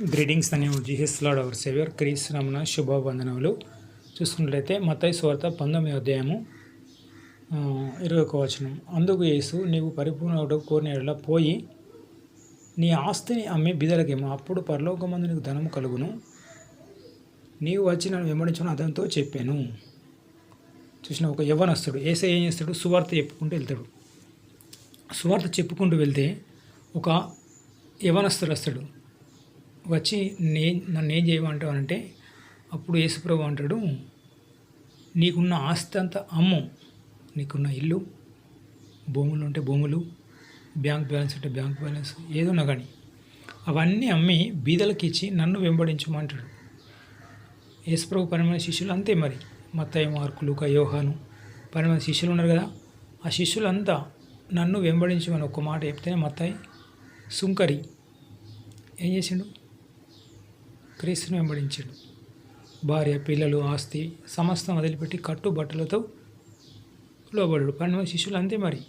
Greetings అనే Jesus lord our saviour క్రీస్తు నామమున శుభవందనములు. చూసుకున్నట్లయితే మత్తయి సువార్త 19వ అధ్యాయము 21వ వచనం. అందుకు యేసు, నీవు పరిపూర్ణుడగు కోరిన యెడల పోయి నీ ఆస్తిని అమ్మి బీదలకిమ్ము, అప్పుడు పరలోకమందు నీకు ధనము కలుగును. నీవు వచ్చి నన్ను వెంబడించమని అతనితో చెప్పాను. చూసిన ఒక యవ్వనస్తుడు యేసయ్య ఏం చేస్తాడు? సువార్త చెప్పుకుంటూ వెళ్తాడు. సువార్త చెప్పుకుంటూ వెళ్తే ఒక యవ్వనస్తుడు వస్తాడు. వచ్చి నన్ను ఏం చేయమంటావు అంటే, అప్పుడు యేసుప్రభు అంటాడు, నీకున్న ఆస్తి అంతా అమ్ము, నీకున్న ఇల్లు, భూములు ఉంటే భూములు, బ్యాంక్ బ్యాలెన్స్ ఉంటే బ్యాంక్ బ్యాలెన్స్, ఏదన్నా కానీ అవన్నీ అమ్మి బీదలకు ఇచ్చి నన్ను వెంబడించమంటాడు. యేసుప్రభు 12 శిష్యులు అంతే. మరి మత్తయి, మార్కు, లూకా, యోహాను 12 శిష్యులు ఉన్నారు కదా. ఆ శిష్యులంతా నన్ను వెంబడించమని ఒక్క మాట చెప్తేనే మత్తయి సుంకరి ఏం చేసిండు? క్రీస్తుని వెంబడించాడు. భార్య, పిల్లలు, ఆస్తి సమస్తం వదిలిపెట్టి కట్టుబట్టలతో లోబడ్డాడు. 12 శిష్యులు అంతే. మరి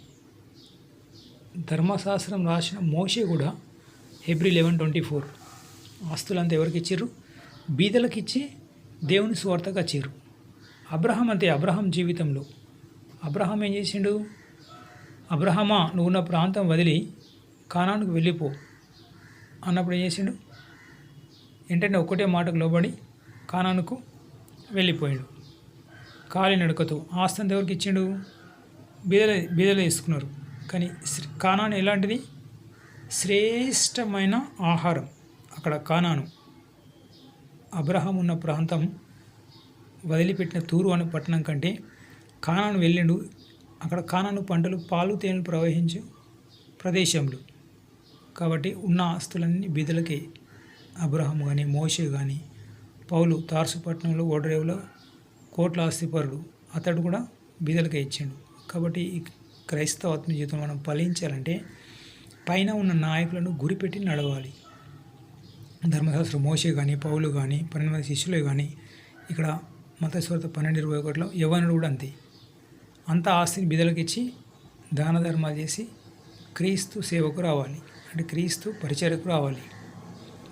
ధర్మశాస్త్రం రాసిన మోషే కూడా హెబ్రీ 11:24 ఆస్తులంతా ఎవరికి ఇచ్చారు? బీదలకు ఇచ్చి దేవుని స్వార్థకు వచ్చారు. అబ్రహాం అంతే. అబ్రహాం జీవితంలో అబ్రహాం ఏం చేసిండు? అబ్రహమా, నువ్వు ఉన్న ప్రాంతం వదిలి కానానుకు వెళ్ళిపో అన్నప్పుడు ఏం చేసిండు? ఏంటంటే ఒక్కటే మాటకు లోబడి కానానుకు వెళ్ళిపోయాడు. కాలి నడకతో. ఆస్తి ఎవరికి ఇచ్చిండు? బీదలు తీసుకున్నారు. కానీ కానాను ఎలాంటిది? శ్రేష్టమైన ఆహారం. అక్కడ కానాను, అబ్రహాం ఉన్న ప్రాంతం వదిలిపెట్టిన తూరు అనే పట్టణం కంటే కానాను వెళ్ళిండు. అక్కడ కానాను పంటలు పాలు తేనెలు ప్రవహించు ప్రదేశంలో. కాబట్టి ఉన్న ఆస్తులన్నీ బీదలకే. అబ్రహాం కానీ, మోషే కానీ, పౌలు తార్సు పట్టణంలో ఓడరేవులో కోట్ల ఆస్తిపరుడు, అతడు కూడా బీదలకే ఇచ్చాడు. కాబట్టి ఈ క్రైస్తవ ఆత్మ జీవితం మనం ఫలించాలంటే పైన ఉన్న నాయకులను గురిపెట్టి నడవాలి. ధర్మశాస్త్రం మోషే కానీ, పౌలు కానీ, 12 శిష్యులే కానీ, ఇక్కడ మత్తయి సువార్త 12:21లో యవ్వనుడు కూడా అంతే. అంత ఆస్తిని బీదలకు ఇచ్చి దాన ధర్మాలు చేసి క్రీస్తు సేవకు రావాలి, అంటే క్రీస్తు పరిచర్యకు రావాలి.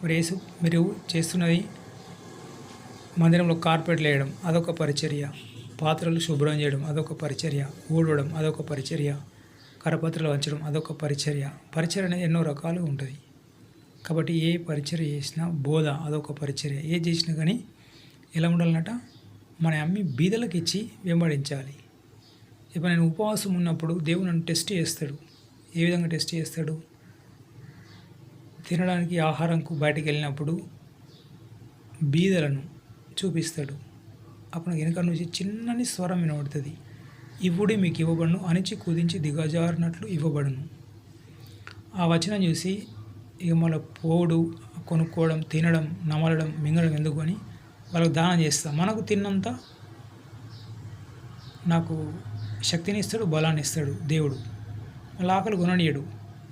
మరి యేసు, మీరు చేస్తున్నది మందిరంలో కార్పెట్లు వేయడం, అదొక పరిచర్య. పాత్రలు శుభ్రం చేయడం, అదొక పరిచర్య. ఊడవడం, అదొక పరిచర్య. కరపత్రలు వంచడం, అదొక పరిచర్య. పరిచర్య అనేది ఎన్నో రకాలుగా ఉంటుంది. కాబట్టి ఏ పరిచర్య చేసినా, బోధ అదొక పరిచర్య. ఏది చేసినా కానీ ఎలా ఉండాలన్నట? మన అమ్మి బీదలకు ఇచ్చి వెంబడించాలి. ఇప్పుడు నేను ఉపవాసం ఉన్నప్పుడు దేవుడు నన్ను టెస్ట్ చేస్తాడు. ఏ విధంగా టెస్ట్ చేస్తాడు? తినడానికి ఆహారంకు బయటికి వెళ్ళినప్పుడు బీదలను చూపిస్తాడు. అప్పుడు వెనుక నుంచి చిన్నని స్వరం వినబడుతుంది, ఇవ్వుడే మీకు ఇవ్వబడును, అణిచి కుదించి దిగజారినట్లు ఇవ్వబడును. ఆ వచనం చూసి ఇక మళ్ళీ పోడు, కొనుక్కోవడం, తినడం, నమలడం, మింగడం ఎందుకు అని వాళ్ళకు దానం చేస్తాం. మనకు తిన్నంత నాకు శక్తిని ఇస్తాడు, బలాన్ని ఇస్తాడు దేవుడు. వాళ్ళ ఆకలి కొననీయడు.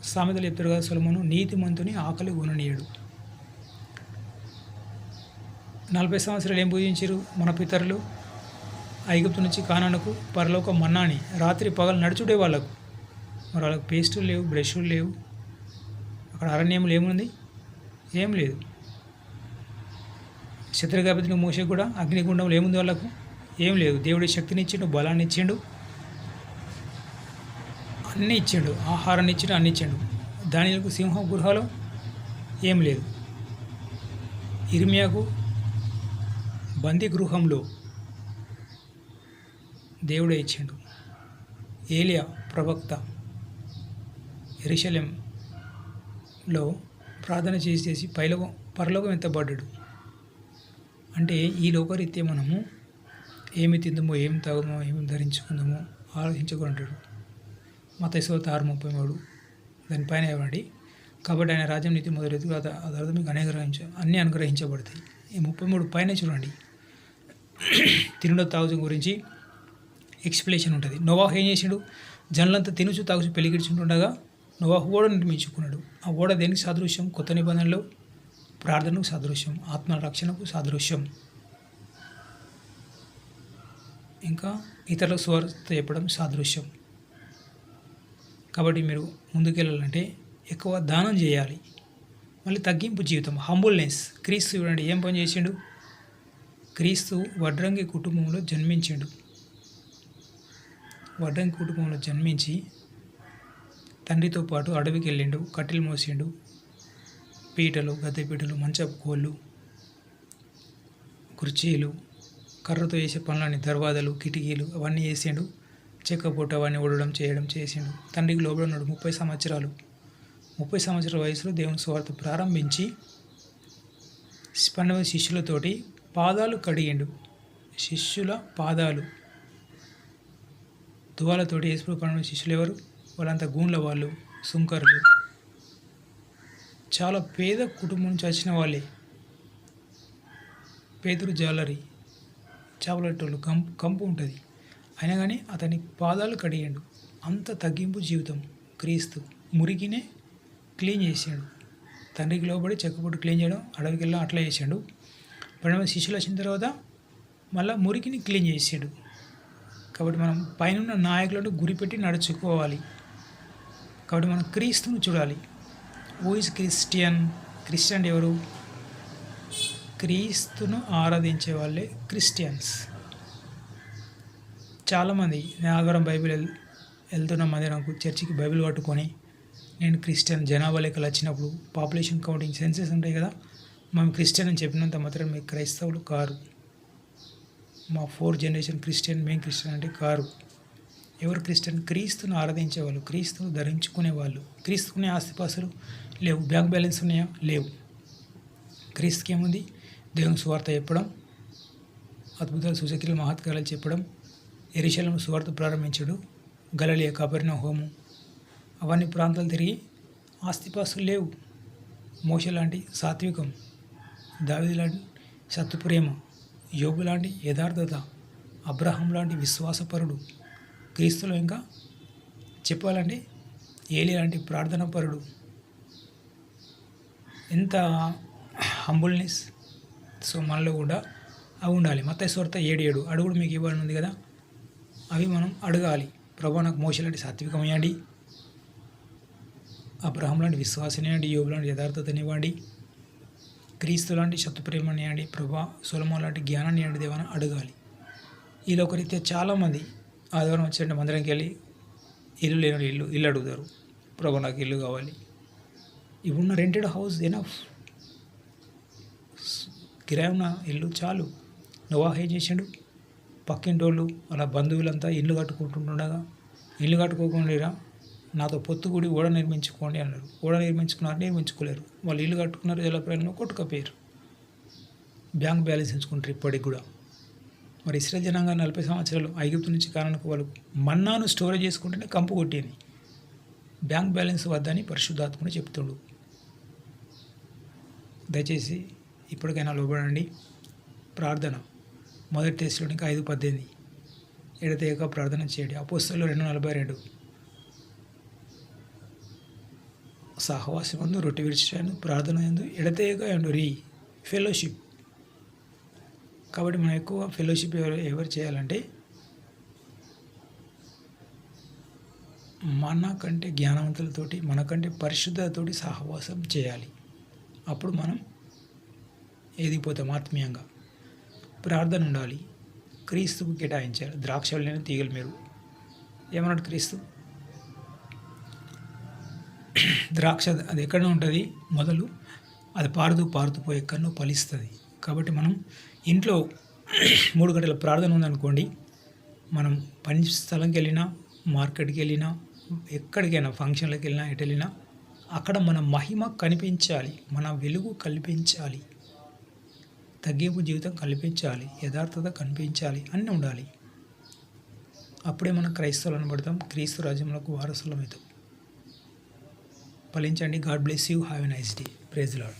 సామెతలు చెప్తాడు కదా సొలొమోను, నీతిమంతుని ఆకలి కొననీయడు. 40 సంవత్సరాలు ఏం పూజించారు మన పితరులు? ఐగుప్తు నుంచి కానానుకు పరలోక మన్నాని రాత్రి పగలు నడుచుడే వాళ్ళకు. మరి వాళ్ళకి పేస్టులు లేవు, బ్రష్లు లేవు. అక్కడ అరణ్యములు ఏముంది? ఏం లేదు. శత్రుగపతిని మోసే కూడా అగ్నిగుండంలో ఏముంది? వాళ్ళకు ఏం లేదు. దేవుడి శక్తిని ఇచ్చిండు, బలాన్ని ఇచ్చిండు, అన్నీ ఇచ్చిండు, ఆహారాన్ని ఇచ్చిండు, అన్ని ఇచ్చిండు. దానిలకు సింహం గృహలో ఏం లేదు. ఇర్మియాకు బందీ గృహంలో దేవుడే ఇచ్చిండు. ఏలియా ప్రవక్త యెరూషలేంలో ప్రార్థన చేసి పరలోకం ఎత్తబడ్డాడు. అంటే ఈ లోకరీత్యా మనము ఏమి తిందామో, ఏం తాగుమో, ఏమి ధరించుకుందామో ఆలోచించుకుంటాడు. మత్తయి సువార్త 6:33 దానిపైన ఇవ్వండి. కాబట్టి ఆయన రాజ్యం, నీతి మొదలెత్తు, అదార్థం మీకు అన్నీ అనుగ్రహించబడతాయి. ఈ 33 పైన చూడండి, తినుడు తాగుచు గురించి ఎక్స్ప్లెనేషన్ ఉంటుంది. నోవాహు ఏం చేసాడు? జనులంతా తినుచు తాగుచు పెళ్లికిడ్చుంటుండగా నోవాహు ఓడ నిర్మించుకున్నాడు. ఆ ఓడ దేనికి సాదృశ్యం? కొత్త నిబంధనలో ప్రార్థనకు సాదృశ్యం, ఆత్మ రక్షణకు సాదృశ్యం, ఇంకా ఇతరులకు సువార్త చెప్పడం సాదృశ్యం. కాబట్టి మీరు ముందుకెళ్ళాలంటే ఎక్కువ దానం చేయాలి. మళ్ళీ తగ్గింపు జీవితం, హంబుల్నెస్. క్రీస్తు చూడండి ఏం పని చేసిండు. క్రీస్తు వడ్రంగి కుటుంబంలో జన్మించిండు. వడ్రంగి కుటుంబంలో జన్మించి తండ్రితో పాటు అడవికి వెళ్ళిండు, కట్టెలు మోసిండు, పీటలు, గద్దె పీటలు, మంచపు కోళ్ళు, కుర్చీలు, కర్రతో చేసే పనులన్నీ, దర్వాజలు, కిటికీలు అవన్నీ చేసిండు. చెక్కపొట్టు అవన్నీ ఓడడం చేయడం చేసిండు. తండ్రికి లోబడి ఉన్నాడు 30 సంవత్సరాలు. 30 సంవత్సరాల వయసులో దేవుని సువార్త ప్రారంభించి 12 శిష్యులతోటి పాదాలు కడిగిండు. శిష్యుల పాదాలు తువాలతోటి యేసు 12 శిష్యులు ఎవరు? వాళ్ళంతా గూండ్ల వాళ్ళు, సుంకర్లు, చాలా పేద కుటుంబం నుంచి వచ్చిన వాళ్ళే. పేదరు జాలరి, చేపలటోళ్ళు, కంపు ఉంటుంది. అయినా కానీ అతని పాదాలు కడిగాడు. అంత తగ్గింపు జీవితం. క్రీస్తు మురికినే క్లీన్ చేసాడు. తండ్రికి లోబడి చెక్కపొట్టు క్లీన్ చేయడం, అడవికి వెళ్ళి అట్లా చేసాడు. 12 శిష్యులు వచ్చిన తర్వాత మళ్ళీ మురికిని క్లీన్ చేసాడు. కాబట్టి మనం పైన నాయకులను గురిపెట్టి నడుచుకోవాలి. కాబట్టి మనం క్రీస్తును చూడాలి. Who is Christian? క్రిస్టియన్ ఎవరు? క్రీస్తును ఆరాధించే వాళ్ళే క్రిస్టియన్స్. చాలామంది నేను ఆదివారం బైబిల్ వెళ్తున్న మందిరంకు చర్చికి బైబిల్ పట్టుకొని నేను క్రిస్టియన్, జనాభా లెక్కలు వచ్చినప్పుడు పాపులేషన్ కౌంటింగ్ సెన్సెస్ ఉంటాయి కదా, మేము క్రిస్టియన్ అని చెప్పినంత మాత్రం మీకు క్రైస్తవులు కారు. మా 4th జనరేషన్ క్రిస్టియన్, మేము క్రిస్టియన్ అంటే కారు. ఎవరు క్రిస్టియన్? క్రీస్తును ఆరాధించే వాళ్ళు, క్రీస్తును ధరించుకునే వాళ్ళు. క్రీస్తుకునే ఆస్తిపాస్తులు లేవు, బ్యాంక్ బ్యాలెన్స్ ఉన్నాయా? లేవు. క్రీస్తుకి ఏముంది? దేవుని సువార్త చెప్పడం, అద్భుతాలు, సూచక్రియలు, మహత్కారాలు చెప్పడం, యెరూషలేము సువార్త ప్రారంభించడు, గలిలయ, కపెర్నహూము అవన్నీ ప్రాంతాలు తిరిగి ఆస్తిపాస్తులు లేవు. మోషే లాంటి సాత్వికం, దావీదు లాంటి సత్ప్రేమ, యోబు లాంటి యథార్థత, అబ్రహాం లాంటి విశ్వాసపరుడు, క్రీస్తులో ఇంకా చెప్పాలంటే ఏలి లాంటి ప్రార్థనాపరుడు. ఎంత హంబుల్నెస్. సో మనలో కూడా అవి ఉండాలి. మత్తయి సువార్త 7:7 అడుగుడు మీకు ఇవ్వాలని ఉంది కదా, అవి మనం అడగాలి. ప్రభా నాకు మోషే లాంటి సాత్వికం ఇవ్వండి, అబ్రహాం లాంటి విశ్వాసం ఇవ్వండి, యోబు లాంటి యథార్థతనివ్వండి, క్రీస్తు లాంటి శత్రుప్రేమని ఇవ్వండి, ప్రభా సొలొమోను లాంటి జ్ఞానాన్ని ఇవ్వండి దేవని అడగాలి. ఈ లోకరీత్యా చాలామంది ఆదివారం వచ్చేటంటే మందిరంకి వెళ్ళి ఇల్లు లేని ఇల్లు అడుగుతారు. ప్రభా నాకు ఇల్లు కావాలి. ఇప్పుడున్న రెంటెడ్ హౌస్ ఎనఫ్, కిరాయి ఉన్న ఇల్లు చాలు. నోవాహు ఏం చేసిండు? పక్కింటోళ్ళు అలా బంధువులంతా ఇల్లు కట్టుకుంటుండగా ఇల్లు కట్టుకోకుండా నాతో పొత్తుగుడి ఓడ నిర్మించుకోండి అన్నారు. ఓడ నిర్మించుకోలేరు. వాళ్ళు ఇల్లు కట్టుకున్నారు, జలప్రయాణంలో కొట్టుకపోయారు. బ్యాంక్ బ్యాలెన్స్ ఉంచుకుంటారు ఇప్పటికి కూడా. మరి ఇశ్రాయేలు జనాంగం 40 సంవత్సరాలు ఐగుప్తు నుంచి కారణకు వాళ్ళు మన్నాను స్టోరేజ్ చేసుకుంటేనే కంపు కొట్టేది. బ్యాంక్ బ్యాలెన్స్ వద్దని పరిశుద్ధాత్ముడు చెప్తాడు. దయచేసి ఇప్పటికైనా లోబడండి. ప్రార్థన 1 తెస్సలోనిక 5:18 ఎడతెగక ప్రార్థన చేయండి. అపోస్తలులు 2:42 సహవాసం యందు రొట్టె విరిచాను, ప్రార్థన యందు ఎడతెగక రీ ఫెలోషిప్. కాబట్టి మనం ఎక్కువ ఫెలోషిప్ ఎవరు చేయాలంటే మనకంటే జ్ఞానవంతులతోటి, మనకంటే పరిశుద్ధతతోటి సహవాసం చేయాలి. అప్పుడు మనం ఎదిగిపోతాం ఆత్మీయంగా. ప్రార్థన ఉండాలి. క్రీస్తుకు కేటాయించాలి. ద్రాక్షలు లేని తీగలు మీరు. ఏమన్నాడు క్రీస్తు? ద్రాక్ష అది ఎక్కడ ఉంటుంది మొదలు, అది పారుతూ పోయి ఎక్కడనో ఫలిస్తుంది. కాబట్టి మనం ఇంట్లో 3 గంటల ప్రార్థన ఉందనుకోండి, మనం పని స్థలంకి వెళ్ళినా, మార్కెట్కి వెళ్ళినా, ఎక్కడికైనా ఫంక్షన్లకు వెళ్ళినా, ఎటు వెళ్ళినా అక్కడ మన మహిమ కనిపించాలి, మన వెలుగు కల్పించాలి, తగ్గింపు జీవితం కల్పించాలి, యథార్థత కనిపించాలి, అన్నీ ఉండాలి. అప్పుడే మనం క్రైస్తవులు అనబడతాం, క్రీస్తు రాజ్యంలోకి వారసులం అవుతాం. ఫలించండి. God bless you. Have a nice day. Praise the lord.